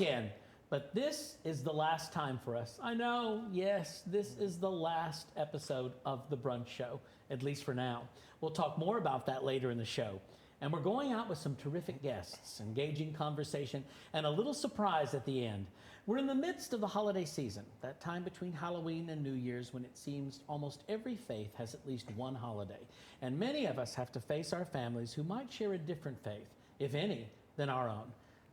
again. But this is the last time for us. I know, yes, this is the last episode of the Brunch Show, at least for now. We'll talk more about that later in the show. And we're going out with some terrific guests, engaging conversation, and a little surprise at the end. We're in the midst of the holiday season, that time between Halloween and New Year's when it seems almost every faith has at least one holiday. And many of us have to face our families who might share a different faith, if any, than our own.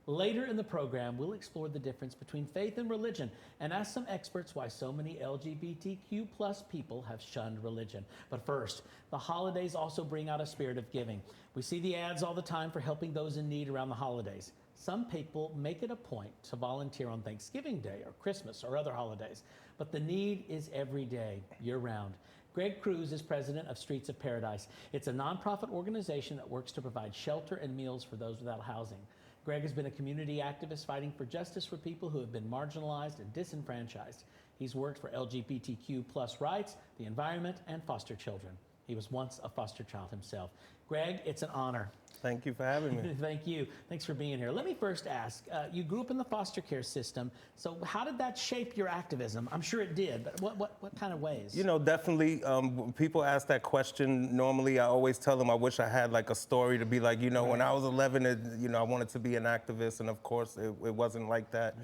Later in the program, we'll explore the difference between faith and religion and ask some experts why so many LGBTQ plus people have shunned religion. But first, the holidays also bring out a spirit of giving. We see the ads all the time for helping those in need around the holidays. Some people make it a point to volunteer on Thanksgiving Day or Christmas or other holidays, but the need is every day, year-round. Cruz is president of Streets of Paradise. It's a nonprofit organization that works to provide shelter and meals for those without housing. Greg has been a community activist fighting for justice for people who have been marginalized and disenfranchised. He's worked for LGBTQ plus rights, the environment, and foster children. He was once a foster child himself. Greg, it's an honor. Thank you for having me. Thank you. Thanks for being here. Let me first ask, you grew up in the foster care system, so how did that shape your activism? I'm sure it did, but what kind of ways? You know, definitely, when people ask that question, normally I always tell them I wish I had like a story to be like, you know, when I was 11, I wanted to be an activist, and of course it wasn't like that.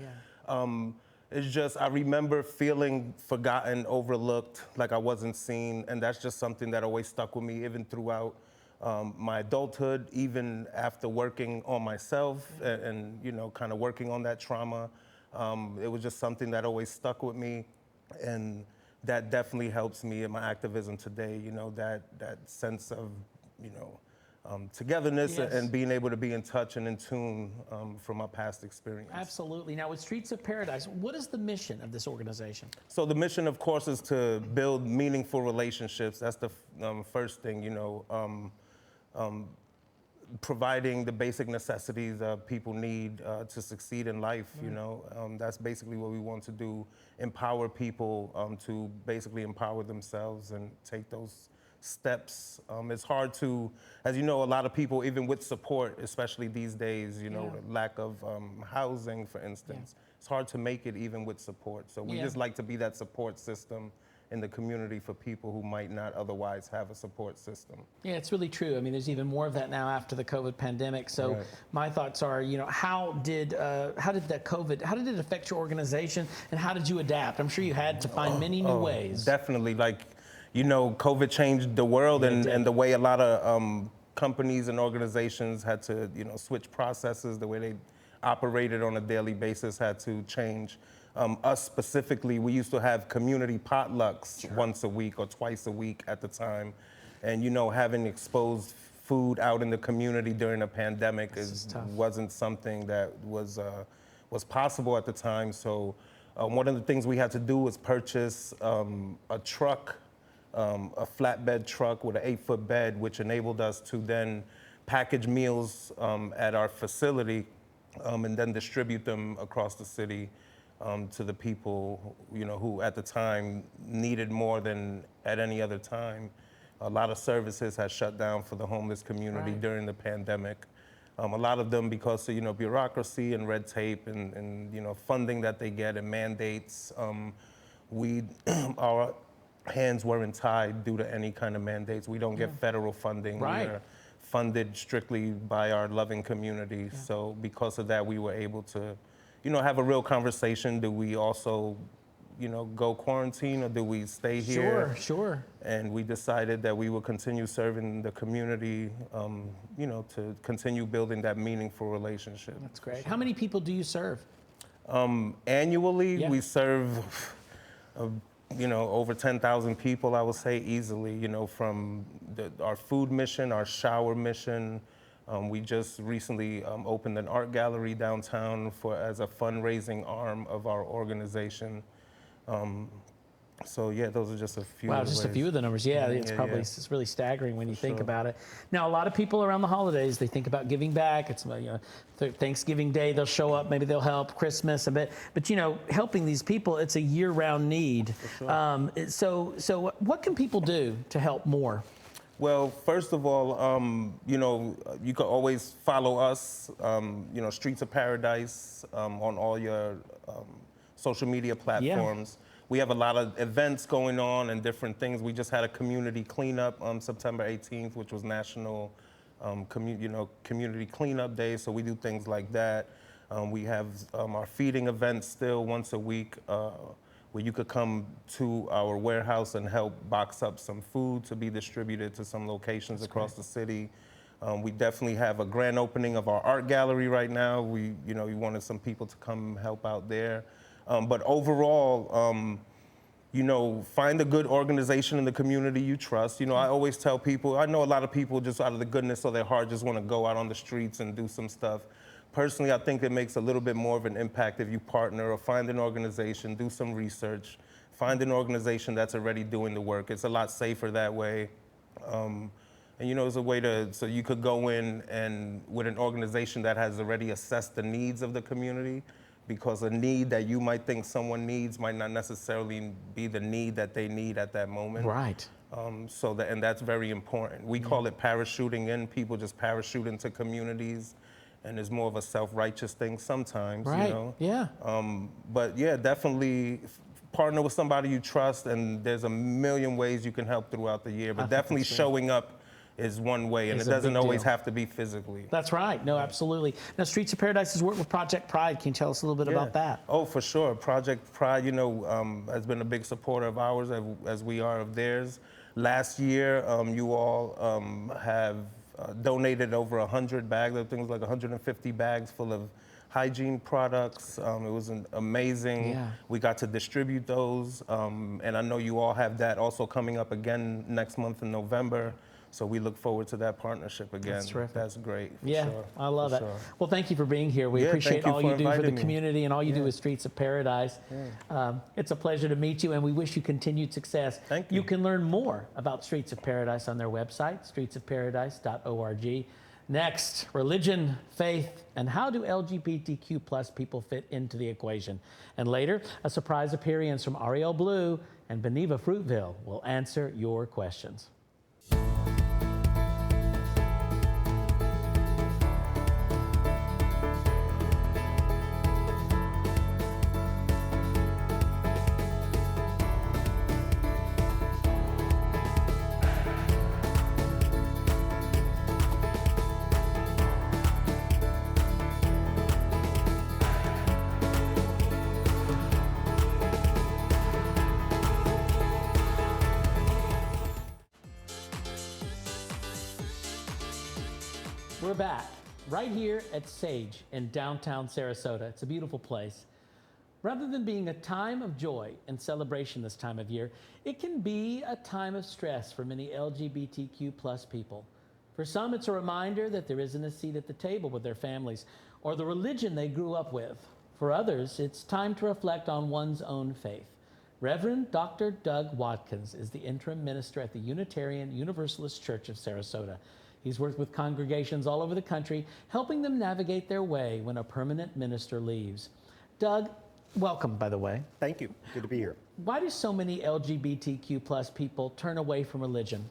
Yeah. It's just, I remember feeling forgotten, overlooked, like I wasn't seen, and that's just something that always stuck with me even throughout my adulthood, even after working on myself and kind of working on that trauma. It was just something that always stuck with me, and that definitely helps me in my activism today, that sense of, togetherness. Yes. And being able to be in touch and in tune from my past experience. Absolutely. Now with Streets of Paradise, what is the mission of this organization? So the mission, of course, is to build meaningful relationships. That's the first thing, providing the basic necessities people need to succeed in life. That's basically what we want to do, empower people to basically empower themselves and take those steps. It's hard to, as you know, a lot of people, even with support, especially these days, lack of housing, for instance, it's hard to make it even with support. So we just like to be that support system in the community for people who might not otherwise have a support system. Yeah, it's really true. I mean, there's even more of that now after the COVID pandemic. So my thoughts are, how did it affect your organization, and how did you adapt? I'm sure you had to find many new ways. Definitely. COVID changed the world, and the way a lot of companies and organizations had to, switch processes, the way they operated on a daily basis had to change. Us specifically, we used to have community potlucks once a week or twice a week at the time. And, having exposed food out in the community during a pandemic wasn't something that was possible at the time. So one of the things we had to do was purchase a truck, a flatbed truck with an 8-foot bed, which enabled us to then package meals at our facility and then distribute them across the city to the people, who at the time needed more than at any other time. A lot of services had shut down for the homeless community during the pandemic. A lot of them because of, bureaucracy and red tape and funding that they get and mandates. Our hands weren't tied due to any kind of mandates. We don't get federal funding. We're funded strictly by our loving community. So because of that, we were able to have a real conversation. Do we also, go quarantine, or do we stay here? Sure. And we decided that we would continue serving the community, to continue building that meaningful relationship. That's great. How many people do you serve? Annually, we serve, over 10,000 people, I would say easily, from our food mission, our shower mission. We just recently opened an art gallery downtown as a fundraising arm of our organization. So those are just a few. Wow, just a few of the numbers. It's really staggering when you think about it. Now, a lot of people around the holidays, they think about giving back. It's Thanksgiving Day, they'll show up, maybe they'll help. Christmas, but helping these people, it's a year-round need. So what can people do to help more? Well, first of all, you know, you can always follow us, you know, Streets of Paradise on all your social media platforms. We have a lot of events going on and different things. We just had a community cleanup on September 18th, which was National Community Cleanup Day. So we do things like that. We have our feeding events still once a week, where you could come to our warehouse and help box up some food to be distributed to some locations across the city. We definitely have a grand opening of our art gallery right now. We wanted some people to come help out there. But overall, you know, find a good organization in the community you trust. You know, I always tell people, I know a lot of people just out of the goodness of their heart just want to go out on the streets and do some stuff. Personally, I think it makes a little bit more of an impact if you partner or find an organization, do some research, find an organization that's already doing the work. It's a lot safer that way. And you know, it's a way so you could go in and with an organization that has already assessed the needs of the community, because a need that you might think someone needs might not necessarily be the need that they need at that moment. Right. And that's very important. We call it parachuting in. People just parachute into communities, and it's more of a self-righteous thing sometimes, right. You know? Yeah. But yeah, definitely partner with somebody you trust, and there's a million ways you can help throughout the year, but definitely showing up is one way, and it doesn't always have to be physically. That's right. No, absolutely. Now, Streets of Paradise has worked with Project Pride. Can you tell us a little bit about that? Oh, for sure. Project Pride, you know, has been a big supporter of ours as we are of theirs. Last year, you all have donated over 100 bags, I think it was like 150 bags full of hygiene products. It was amazing. Yeah. We got to distribute those, and I know you all have that also coming up again next month in November. So we look forward to that partnership again. That's terrific. That's great. Yeah, sure, I love it. Sure. Well, thank you for being here. We appreciate all you do for the community and all you do with Streets of Paradise. It's a pleasure to meet you, and we wish you continued success. Thank you. You can learn more about Streets of Paradise on their website, streetsofparadise.org. Next, religion, faith, and how do LGBTQ plus people fit into the equation? And later, a surprise appearance from Ariel Blue and Beneva Fruitville will answer your questions. We're back right here at Sage in downtown Sarasota. It's a beautiful place. Rather than being a time of joy and celebration this time of year, it can be a time of stress for many LGBTQ plus people. For some, it's a reminder that there isn't a seat at the table with their families or the religion they grew up with. For others, it's time to reflect on one's own faith. Reverend Dr. Doug Wadkins is the interim minister at the Unitarian Universalist Church of Sarasota. He's worked with congregations all over the country, helping them navigate their way when a permanent minister leaves. Doug, welcome, by the way. Thank you. Good to be here. Why do so many LGBTQ plus people turn away from religion?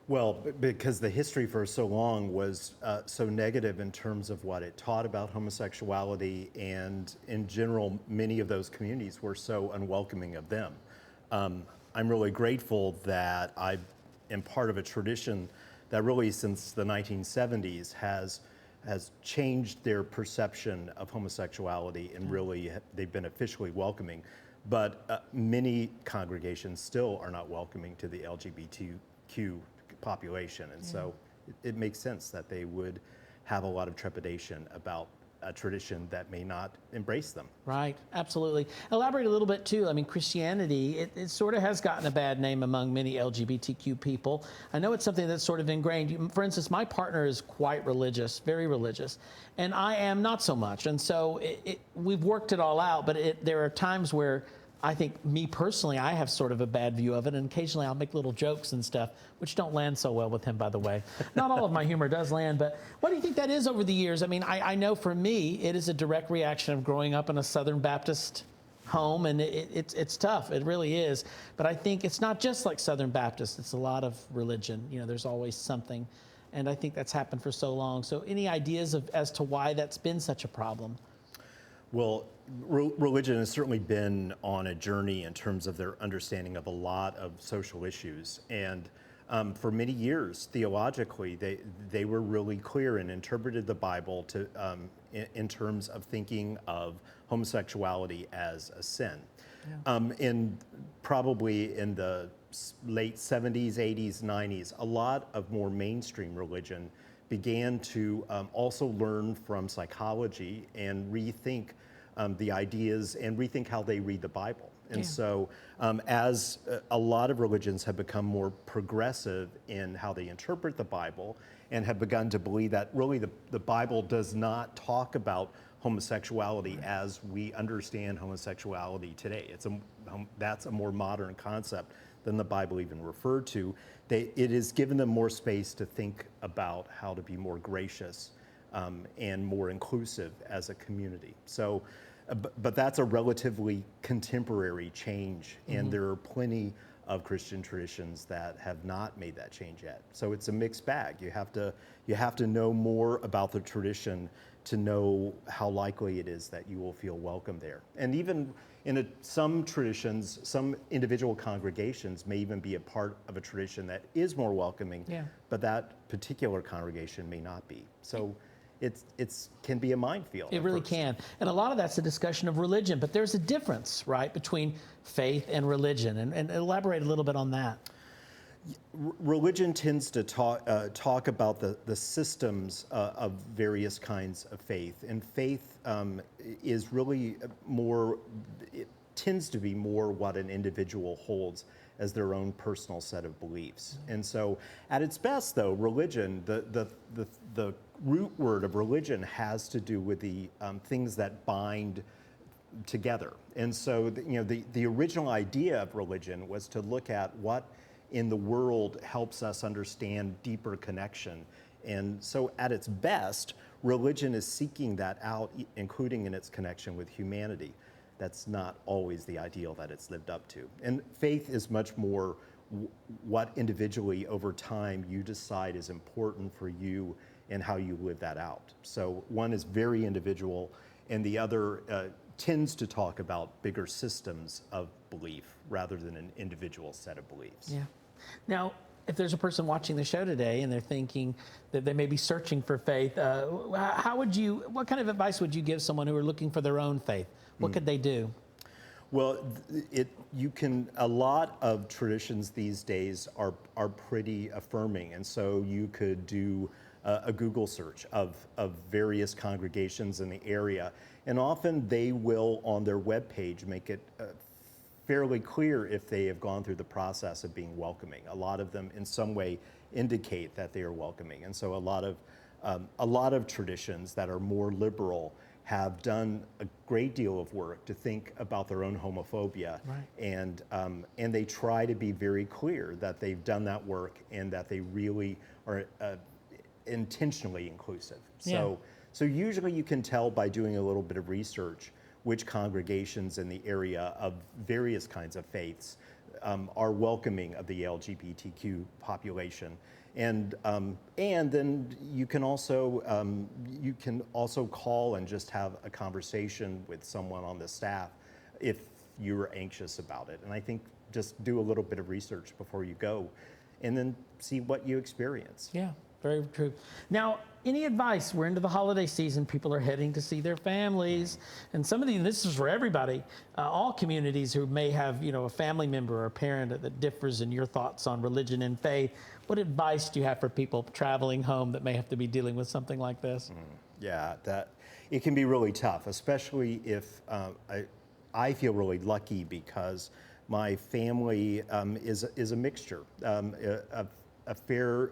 Well, because the history for so long was so negative in terms of what it taught about homosexuality, and in general, many of those communities were so unwelcoming of them. I'm really grateful that I am part of a tradition that really since the 1970s has changed their perception of homosexuality, and really they've been officially welcoming. But many congregations still are not welcoming to the LGBTQ population, and so it makes sense that they would have a lot of trepidation about a tradition that may not embrace them. Right, absolutely. Elaborate a little bit too. I mean, Christianity, it sort of has gotten a bad name among many LGBTQ people. I know it's something that's sort of ingrained. For instance, my partner is quite religious, very religious, and I am not so much. And so we've worked it all out, but there are times where I think, me personally, I have sort of a bad view of it, and occasionally I'll make little jokes and stuff, which don't land so well with him, by the way. Not all of my humor does land, but what do you think that is over the years? I mean, I know for me, it is a direct reaction of growing up in a Southern Baptist home, and it's tough. It really is. But I think it's not just like Southern Baptist. It's a lot of religion. There's always something. And I think that's happened for so long. So any ideas as to why that's been such a problem? Well, religion has certainly been on a journey in terms of their understanding of a lot of social issues. And for many years, theologically, they were really clear and interpreted the Bible in terms of thinking of homosexuality as a sin. Yeah. Probably in the late 70s, 80s, 90s, a lot of more mainstream religion began to also learn from psychology and rethink the ideas and rethink how they read the Bible. And so as a lot of religions have become more progressive in how they interpret the Bible and have begun to believe that really the Bible does not talk about homosexuality as we understand homosexuality today. That's a more modern concept than the Bible even referred to. It has given them more space to think about how to be more gracious and more inclusive as a community. So, but that's a relatively contemporary change, and there are plenty of Christian traditions that have not made that change yet. So it's a mixed bag. You have to know more about the tradition to know how likely it is that you will feel welcome there. And even in some traditions, some individual congregations may even be a part of a tradition that is more welcoming, but that particular congregation may not be. So it can be a minefield. It really can. And a lot of that's a discussion of religion, but there's a difference, right, between faith and religion. And elaborate a little bit on that. Religion tends to talk about the systems of various kinds of faith, and faith is really more, it tends to be more what an individual holds as their own personal set of beliefs. And so at its best, though, religion, the root word of religion has to do with the things that bind together. And so the original idea of religion was to look at what in the world helps us understand deeper connection. And so at its best, religion is seeking that out, including in its connection with humanity. That's not always the ideal that it's lived up to. And faith is much more what individually over time you decide is important for you and how you live that out. So one is very individual, and the other tends to talk about bigger systems of belief rather than an individual set of beliefs. Yeah. Now, if there's a person watching the show today and they're thinking that they may be searching for faith, what kind of advice would you give someone who are looking for their own faith? What could they do? Well, a lot of traditions these days are pretty affirming, and so you could do a Google search of various congregations in the area, and often they will, on their webpage, make it fairly clear if they have gone through the process of being welcoming. A lot of them in some way indicate that they are welcoming. And so a lot of traditions that are more liberal have done a great deal of work to think about their own homophobia. Right. And they try to be very clear that they've done that work and that they really are intentionally inclusive. So usually you can tell by doing a little bit of research which congregations in the area of various kinds of faiths are welcoming of the LGBTQ population. And then you can also call and just have a conversation with someone on the staff if you're anxious about it. And I think just do a little bit of research before you go and then see what you experience. Yeah, very true. Now, any advice? We're into the holiday season. People are heading to see their families. And this is for everybody, all communities who may have, a family member or a parent that differs in your thoughts on religion and faith. What advice do you have for people traveling home that may have to be dealing with something like this? Yeah, it can be really tough, especially if I feel really lucky because my family is a mixture. A fair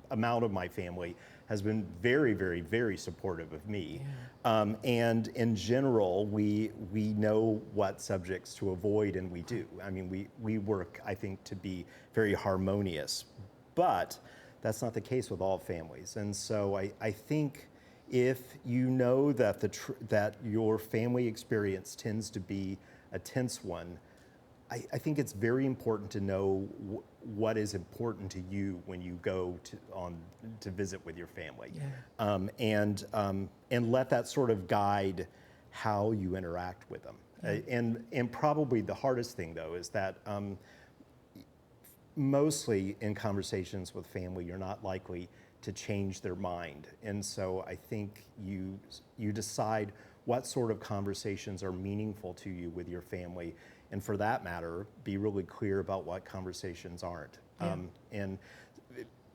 amount of my family has been very, very, very supportive of me. Yeah. And in general, we know what subjects to avoid, and we do. I mean, we work, I think, to be very harmonious. But that's not the case with all families. And so I think if you know that that your family experience tends to be a tense one, I think it's very important to know what is important to you when you go to visit with your family, and let that sort of guide how you interact with them. And probably the hardest thing though is that mostly in conversations with family, you're not likely to change their mind, and so I think you decide what sort of conversations are meaningful to you with your family. And for that matter, be really clear about what conversations aren't. And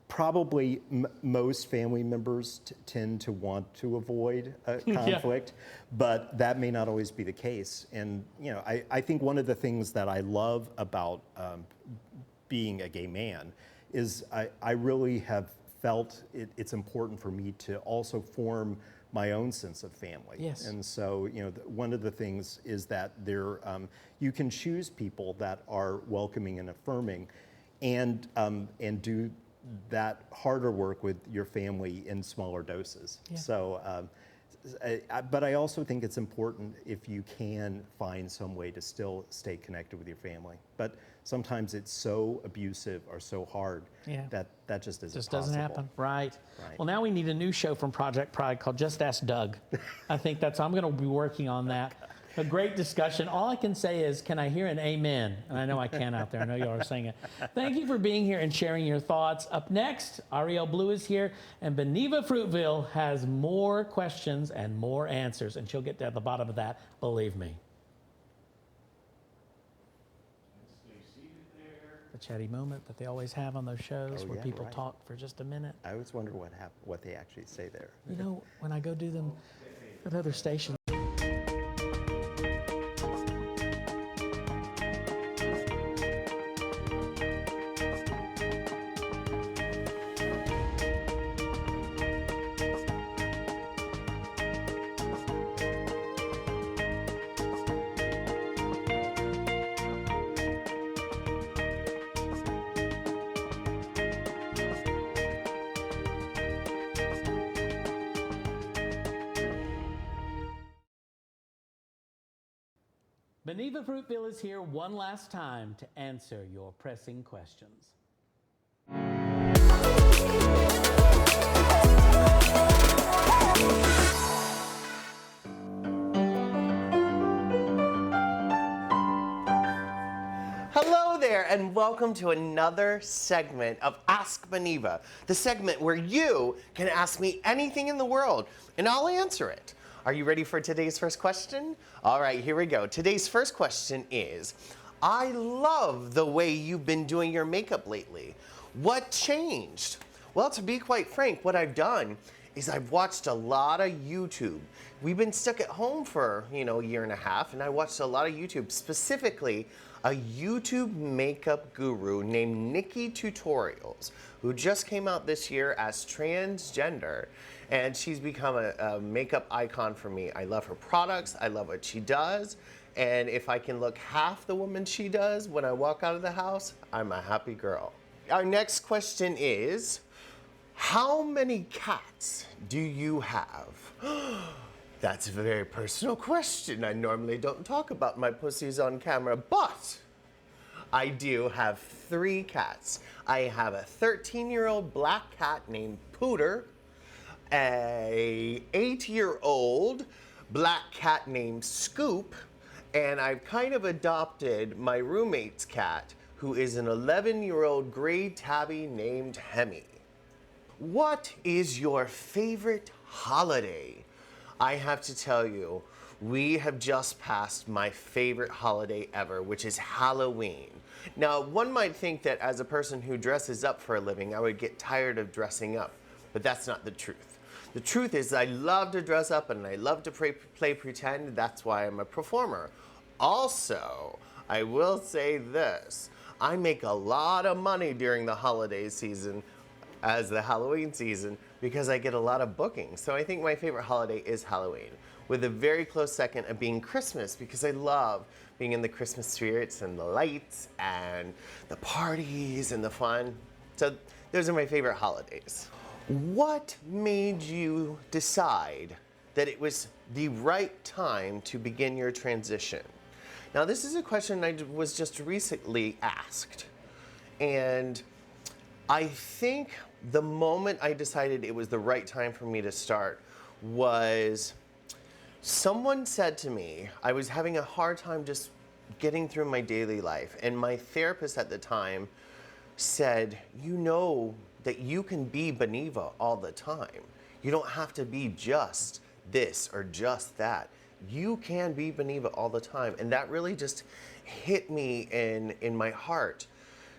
probably most family members tend to want to avoid conflict, but that may not always be the case. And I think one of the things that I love about being a gay man is I really have felt it's important for me to also form my own sense of family. Yes. And so, one of the things is that you can choose people that are welcoming and affirming, and do that harder work with your family in smaller doses. So, but I also think it's important if you can find some way to still stay connected with your family. But sometimes it's so abusive or so hard that just isn't Just possible. doesn't happen. Right. Well, now we need a new show from Project Pride called Just Ask Doug. I think I'm going to be working on that. A great discussion. All I can say is, can I hear an amen? And I know I can out there. I know you all are saying it. Thank you for being here and sharing your thoughts. Up next, Ariel Blue is here, and Beneva Fruitville has more questions and more answers, and she'll get to the bottom of that, believe me. The chatty moment that they always have on those shows where people talk for just a minute. I always wonder what they actually say there. When I go do them at other stations. Beneva Fruitville is here one last time to answer your pressing questions. Hello there, and welcome to another segment of Ask Beneva, the segment where you can ask me anything in the world, and I'll answer it. Are you ready for today's first question? All right, here we go. Today's first question is, I love the way you've been doing your makeup lately. What changed? Well, to be quite frank, what I've done is I've watched a lot of YouTube. We've been stuck at home for, a year and a half, and I watched a lot of YouTube, specifically a YouTube makeup guru named Nikki Tutorials, who just came out this year as transgender, and she's become a makeup icon for me. I love her products, I love what she does, and if I can look half the woman she does when I walk out of the house, I'm a happy girl. Our next question is, how many cats do you have? That's a very personal question. I normally don't talk about my pussies on camera, but I do have 3 cats. I have a 13-year-old black cat named Pooter, a 8-year-old black cat named Scoop, and I've kind of adopted my roommate's cat, who is an 11-year-old gray tabby named Hemi. What is your favorite holiday? I have to tell you, we have just passed my favorite holiday ever, which is Halloween. Now, one might think that as a person who dresses up for a living, I would get tired of dressing up, but that's not the truth. The truth is I love to dress up and I love to play pretend. That's why I'm a performer. Also, I will say this, I make a lot of money during the holiday season as the Halloween season because I get a lot of bookings. So I think my favorite holiday is Halloween, with a very close second of being Christmas, because I love being in the Christmas spirits and the lights and the parties and the fun. So those are my favorite holidays. What made you decide that it was the right time to begin your transition? Now, this is a question I was just recently asked. And I think the moment I decided it was the right time for me to start was someone said to me, I was having a hard time just getting through my daily life. And my therapist at the time said, you know that you can be Beneva all the time. You don't have to be just this or just that. You can be Beneva all the time. And that really just hit me in my heart,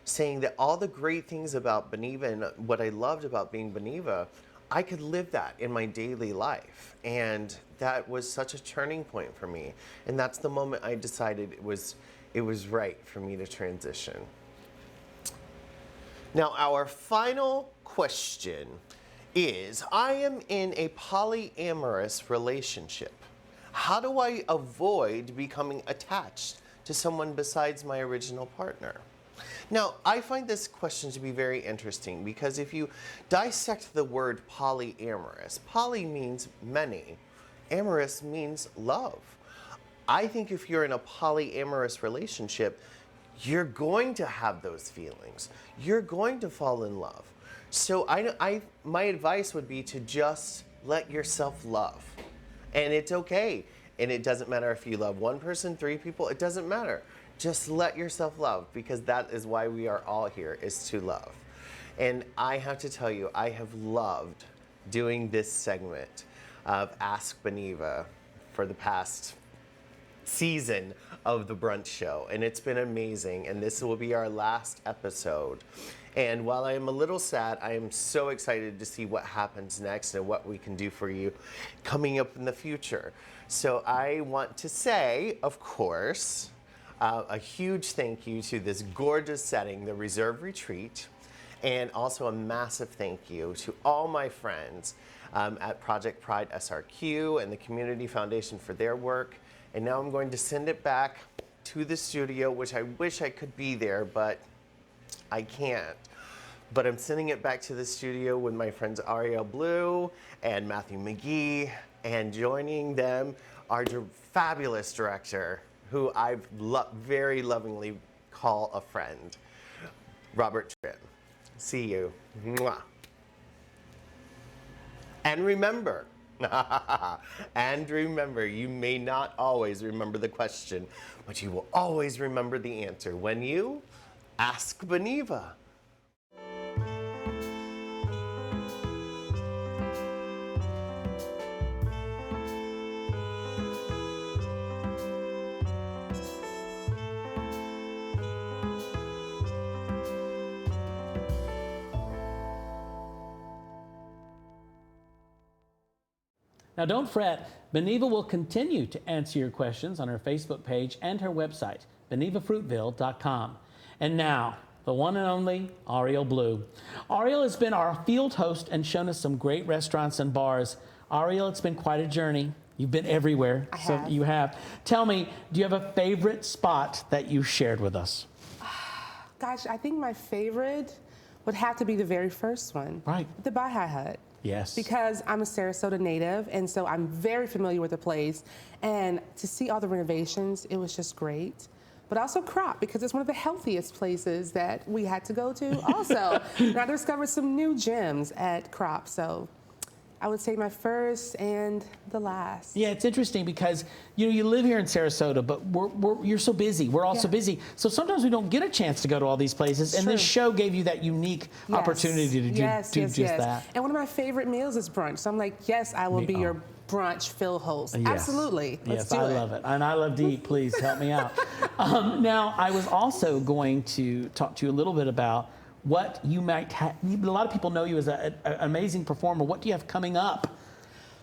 saying that all the great things about Beneva and what I loved about being Beneva, I could live that in my daily life. And that was such a turning point for me. And that's the moment I decided it was right for me to transition. Now, our final question is, I am in a polyamorous relationship. How do I avoid becoming attached to someone besides my original partner? Now, I find this question to be very interesting because if you dissect the word polyamorous, poly means many, amorous means love. I think if you're in a polyamorous relationship, you're going to have those feelings. You're going to fall in love. So my advice would be to just let yourself love. And it's okay. And it doesn't matter if you love one person, 3 people, it doesn't matter. Just let yourself love, because that is why we are all here, is to love. And I have to tell you, I have loved doing this segment of Ask Beneva for the past season of the Brunch Show, and it's been amazing, and this will be our last episode. And while I am a little sad, I am so excited to see what happens next and what we can do for you coming up in the future. So I want to say, of course, a huge thank you to this gorgeous setting, the Reserve Retreat, and also a massive thank you to all my friends at Project Pride SRQ and the Community Foundation for their work. And now I'm going to send it back to the studio, which I wish I could be there, but I can't. But I'm sending it back to the studio with my friends Ariel Blue and Matthew McGee, and joining them, our fabulous director, who I very lovingly call a friend, Robert Trim. See you. Mwah. And remember, you may not always remember the question, but you will always remember the answer when you ask Beneva. Now, don't fret. Beneva will continue to answer your questions on her Facebook page and her website, benevafruitville.com. And now, the one and only Ariel Blue. Ariel has been our field host and shown us some great restaurants and bars. Ariel, it's been quite a journey. You've been everywhere. I have. You have. Tell me, do you have a favorite spot that you shared with us? Gosh, I think my favorite would have to be the very first one. Right. The Baha'i Hut. Yes. Because I'm a Sarasota native, and so I'm very familiar with the place. And to see all the renovations, it was just great. But also Crop, because it's one of the healthiest places that we had to go to also. And I discovered some new gems at Crop, so I would say my first and the last. Yeah, it's interesting because you live here in Sarasota, but you're so busy. We're all so busy. So sometimes we don't get a chance to go to all these places. And this show gave you that unique opportunity to do just that. And one of my favorite meals is brunch. So I'm like, yes, I will be your brunch fill host. Yes. Absolutely. Let's do it. I love it. And I love to eat. Please help me out. Now, I was also going to talk to you a little bit about what you might have. A lot of people know you as an amazing performer. What do you have coming up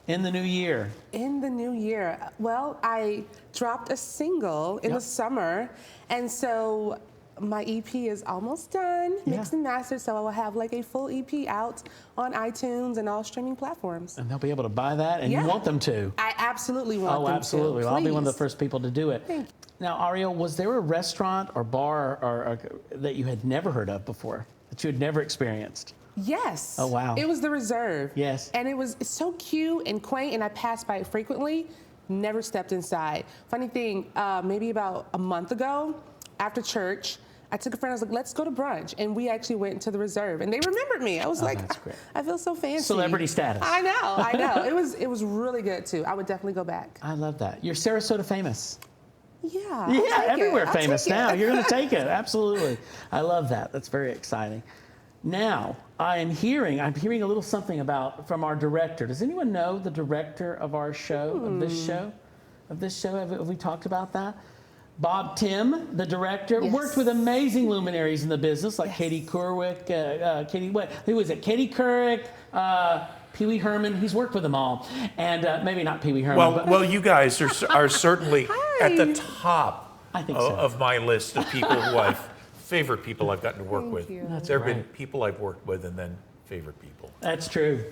in the new year? In the new year, well, I dropped a single in the summer, and so my EP is almost done, mixed and mastered, so I will have like a full EP out on iTunes and all streaming platforms. And they'll be able to buy that, and you want them to. I absolutely want them to. Oh, absolutely. Well, I'll be one of the Please. first people to do it. Thank you. Now, Ariel, was there a restaurant or bar or that you had never heard of before, that you had never experienced? Yes. Oh, wow. It was the Reserve. Yes. And it's so cute and quaint, and I pass by it frequently. never stepped inside. Funny thing, maybe about a month ago, after church, I took a friend, I was like, let's go to brunch. And we actually went to the Reserve, and they remembered me. I was like, that's great. I feel so fancy. Celebrity status. I know. It was really good, too. I would definitely go back. I love that. You're Sarasota famous. Yeah. Yeah, everywhere I'll famous take it. now. You're going to take it. Absolutely. I love that. That's very exciting. Now, I'm hearing a little something from our director. Does anyone know the director of our show, of this show? Have we talked about that? Bob Tim, the director, Yes. worked with amazing luminaries in the business like Katie Couric, who was it? Katie Couric, Pee Wee Herman. He's worked with them all, and maybe not Pee Wee Herman. Well, you guys are certainly at the top I think so. of my list of people favorite people I've gotten to work with. you. There have been people I've worked with, and then favorite people. That's true.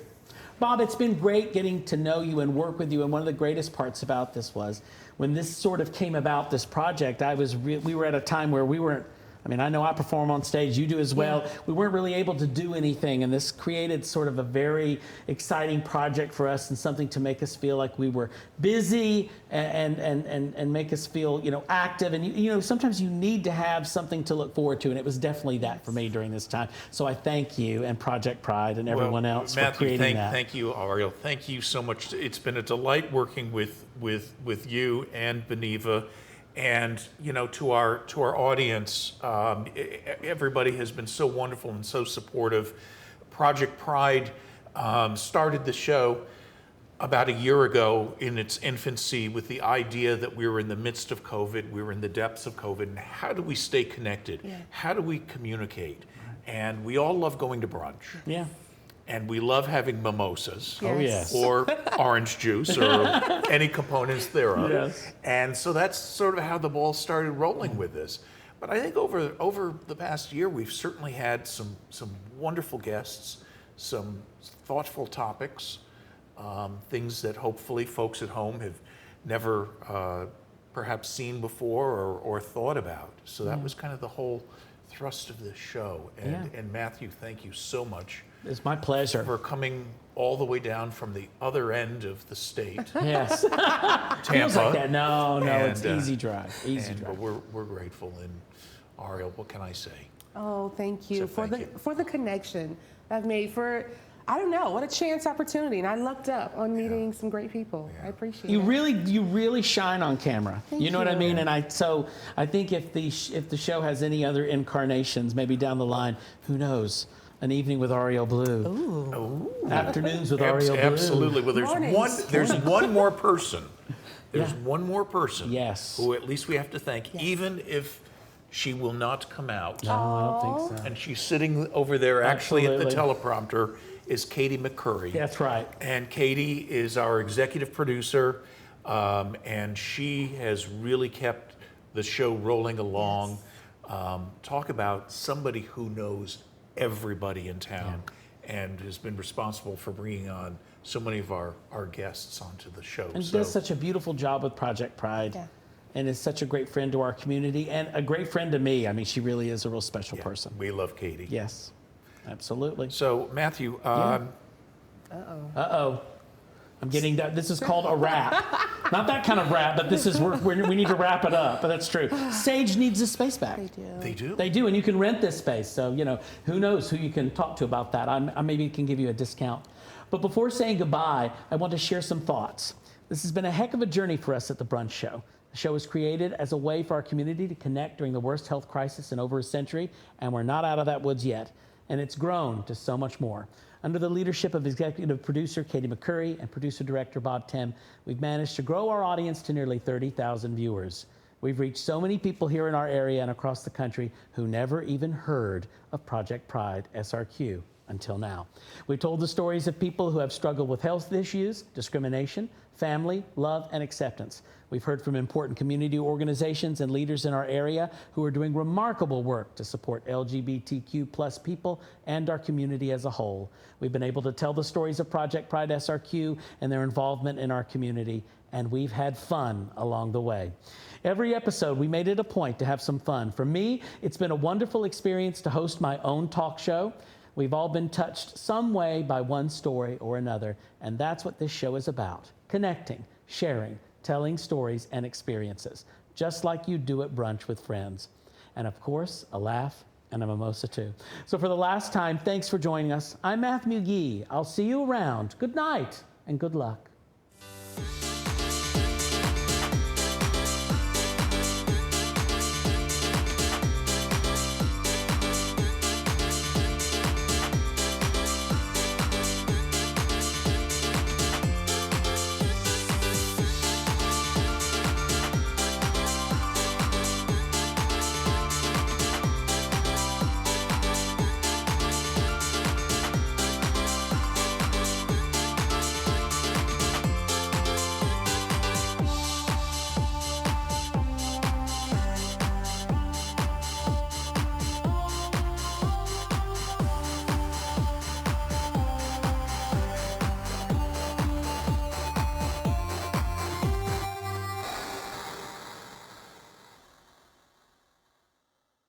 Bob, it's been great getting to know you and work with you. And one of the greatest parts about this was when this sort of came about, this project, we were at a time where we weren't, I know I perform on stage, you do as well. Yeah. We weren't really able to do anything, and this created sort of a very exciting project for us and something to make us feel like we were busy and make us feel, active. And, sometimes you need to have something to look forward to, and it was definitely that for me during this time. So I thank you and Project Pride and everyone else Matthew, for creating that. Thank you, Ariel. Thank you so much. It's been a delight working with you and Beneva. And to our audience, everybody has been so wonderful and so supportive. Project Pride started the show about a year ago in its infancy with the idea that we were in the midst of COVID, we were in the depths of COVID, and how do we stay connected? Yeah. How do we communicate? And we all love going to brunch. Yeah. And we love having mimosas. Yes. Oh, yes. Or orange juice or any components thereof. Yes. And so that's sort of how the ball started rolling with this. But I think over the past year, we've certainly had some wonderful guests, some thoughtful topics, things that hopefully folks at home have never perhaps seen before or thought about. So that was kind of the whole thrust of this show. And Matthew, thank you so much. It's my pleasure. For coming all the way down from the other end of the state. Yes. Tampa. Feels like that. No, And, it's easy drive. Easy drive. But we're grateful. And Ariel, what can I say? Oh, thank you So for the connection I've made I don't know, what a chance opportunity. And I lucked up on meeting some great people. I appreciate it. You really shine on camera. Thank you know what I you. mean? And I think if the show has any other incarnations, maybe down the line, who knows? An evening with Ariel Blue. Ooh. Afternoons with Ariel Blue. Absolutely. Well, there's one more person. There's Yeah. one more person. Yes. Who at least we have to thank, even if she will not come out. No, I don't think so. And she's sitting over there actually at the Absolutely. teleprompter is Katie Mccurry. That's right. And Katie is our executive producer, and she has really kept the show rolling along. Talk about somebody who knows everybody in town and has been responsible for bringing on so many of our guests onto the show. And does such a beautiful job with Project Pride. Yeah. And is such a great friend to our community and a great friend to me. She really is a real special person. We love Katie. Yes, absolutely. So, Matthew, Uh-oh. I'm getting that. This is called a wrap. Not that kind of wrap, but this is, we need to wrap it up, but that's true. Sage needs a space back. They do. They do? They do, and you can rent this space. So, who knows who you can talk to about that. I maybe can give you a discount. But before saying goodbye, I want to share some thoughts. This has been a heck of a journey for us at the Brunch Show. The show was created as a way for our community to connect during the worst health crisis in over a century, and we're not out of that woods yet. And it's grown to so much more. Under the leadership of executive producer Katie Mccurry and producer-director Bob Tim, we've managed to grow our audience to nearly 30,000 viewers. We've reached so many people here in our area and across the country who never even heard of Project Pride SRQ until now. We've told the stories of people who have struggled with health issues, discrimination, family, love, and acceptance. We've heard from important community organizations and leaders in our area who are doing remarkable work to support LGBTQ+ people and our community as a whole. We've been able to tell the stories of Project Pride SRQ and their involvement in our community, and we've had fun along the way. Every episode, we made it a point to have some fun. For me, it's been a wonderful experience to host my own talk show. We've all been touched some way by one story or another, and that's what this show is about: connecting, sharing, telling stories and experiences, just like you do at brunch with friends. And of course, a laugh and a mimosa too. So for the last time, thanks for joining us. I'm Matthew McGee. I'll see you around. Good night and good luck.